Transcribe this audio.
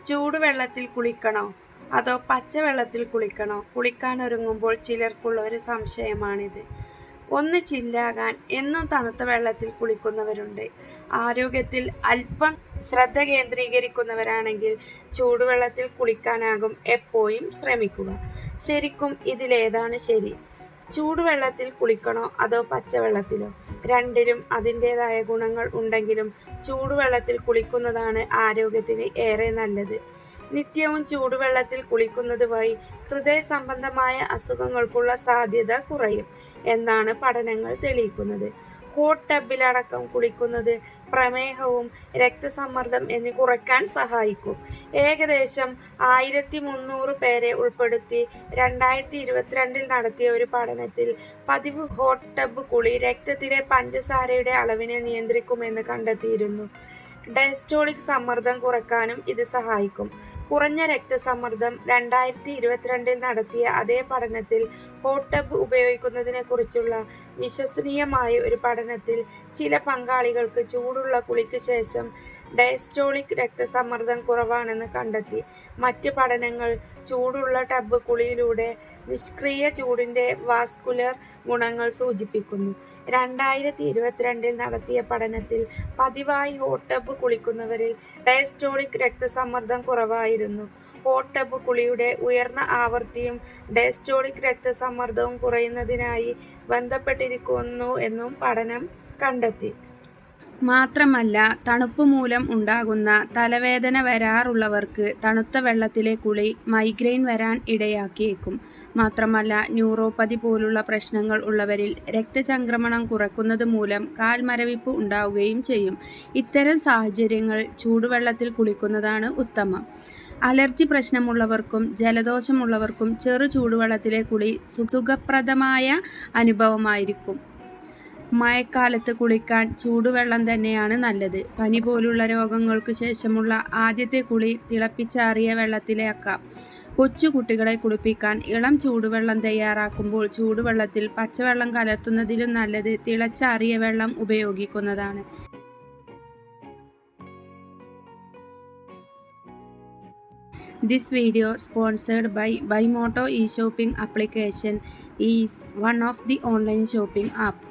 ചൂടുവെള്ളത്തിൽ കുളിക്കണോ അതോ പച്ചവെള്ളത്തിൽ കുളിക്കണോ? കുളിക്കാനൊരുങ്ങുമ്പോൾ ചിലർക്കുള്ള ഒരു സംശയമാണിത്. ഒന്ന് ചില്ലാകാൻ എന്നും തണുത്ത വെള്ളത്തിൽ കുളിക്കുന്നവരുണ്ട്. ആരോഗ്യത്തിൽ അല്പം ശ്രദ്ധ കേന്ദ്രീകരിക്കുന്നവരാണെങ്കിൽ ചൂടുവെള്ളത്തിൽ കുളിക്കാനാകും എപ്പോഴും ശ്രമിക്കുക. ശരിക്കും ഇതിലേതാണ് ശരി? ചൂടുവെള്ളത്തിൽ കുളിക്കണോ അതോ പച്ചവെള്ളത്തിലോ? രണ്ടിലും അതിൻ്റെതായ ഗുണങ്ങൾ ഉണ്ടെങ്കിലും ചൂടുവെള്ളത്തിൽ കുളിക്കുന്നതാണ് ആരോഗ്യത്തിന് ഏറെ നല്ലത്. നിത്യവും ചൂടുവെള്ളത്തിൽ കുളിക്കുന്നത് വഴി ഹൃദയ സംബന്ധമായ അസുഖങ്ങൾക്കുള്ള സാധ്യത കുറയും എന്നാണ് പഠനങ്ങൾ തെളിയിക്കുന്നത്. ഹോട്ട് ടബിലടക്കം കുളിക്കുന്നത് പ്രമേഹവും രക്തസമ്മർദ്ദം എന്നിവ കുറയ്ക്കാൻ സഹായിക്കും. ഏകദേശം 1300 പേരെ ഉൾപ്പെടുത്തി 2022 നടത്തിയ ഒരു പഠനത്തിൽ പതിവ് ഹോട്ട് ടബ് കുളി രക്തത്തിലെ പഞ്ചസാരയുടെ അളവിനെ നിയന്ത്രിക്കുമെന്ന് കണ്ടെത്തിയിരുന്നു. ഡയസ്റ്റോളിക് സമ്മർദ്ദം കുറയ്ക്കാനും ഇത് സഹായിക്കും. കുറഞ്ഞ രക്തസമ്മർദ്ദം 2022 നടത്തിയ അതേ പഠനത്തിൽ ഹോട്ട് ടബ് ഉപയോഗിക്കുന്നതിനെക്കുറിച്ചുള്ള വിശ്വസനീയമായ ഒരു പഠനത്തിൽ ചില പങ്കാളികൾക്ക് ചൂടുള്ള കുളിക്ക് ശേഷം ഡയസ്റ്റോളിക് രക്തസമ്മർദ്ദം കുറവാണെന്ന് കണ്ടെത്തി. മറ്റ് പഠനങ്ങൾ ചൂടുള്ള ടബ് കുളിയിലൂടെ നിഷ്ക്രിയ ചൂടിൻ്റെ വാസ്കുലർ ഗുണങ്ങൾ സൂചിപ്പിക്കുന്നു. 2022 നടത്തിയ പഠനത്തിൽ പതിവായി ഹോട്ട് ടബ് കുളിക്കുന്നവരിൽ ഡയസ്റ്റോളിക് രക്തസമ്മർദ്ദം കുറവായിരുന്നു. ഹോട്ട് ടബ് കുളിയുടെ ഉയർന്ന ആവൃത്തിയും ഡയസ്റ്റോളിക് രക്തസമ്മർദ്ദവും കുറയുന്നതിനായി ബന്ധപ്പെട്ടിരിക്കുന്നു എന്നും പഠനം കണ്ടെത്തി. മാത്രമല്ല, തണുപ്പ് മൂലം ഉണ്ടാകുന്ന തലവേദന വരാറുള്ളവർക്ക് തണുത്ത വെള്ളത്തിലെ കുളി മൈഗ്രെയിൻ വരാൻ ഇടയാക്കിയേക്കും. മാത്രമല്ല, ന്യൂറോപ്പതി പോലുള്ള പ്രശ്നങ്ങൾ ഉള്ളവരിൽ രക്തചംക്രമണം കുറയ്ക്കുന്നത് മൂലം കാൽമരവിപ്പ് ഉണ്ടാവുകയും ചെയ്യും. ഇത്തരം സാഹചര്യങ്ങൾ ചൂടുവെള്ളത്തിൽ കുളിക്കുന്നതാണ് ഉത്തമം. അലർജി പ്രശ്നമുള്ളവർക്കും ജലദോഷമുള്ളവർക്കും ചെറു ചൂടുവെള്ളത്തിലെ കുളി സുഖപ്രദമായ അനുഭവമായിരിക്കും. മഴക്കാലത്ത് കുളിക്കാൻ ചൂടുവെള്ളം തന്നെയാണ് നല്ലത്. പനി പോലുള്ള രോഗങ്ങൾക്ക് ശേഷമുള്ള ആദ്യത്തെ കുളി തിളപ്പിച്ചാറിയ വെള്ളത്തിലാക്കാം. കൊച്ചു കുട്ടികളെ കുളിപ്പിക്കാൻ ഇളം ചൂടുവെള്ളം തയ്യാറാക്കുമ്പോൾ ചൂടുവെള്ളത്തിൽ പച്ചവെള്ളം കലർത്തുന്നതിലും നല്ലത് തിളച്ചാറിയ വെള്ളം ഉപയോഗിക്കുന്നതാണ്. This video sponsored by Buymoto e-shopping application is one of the online shopping app.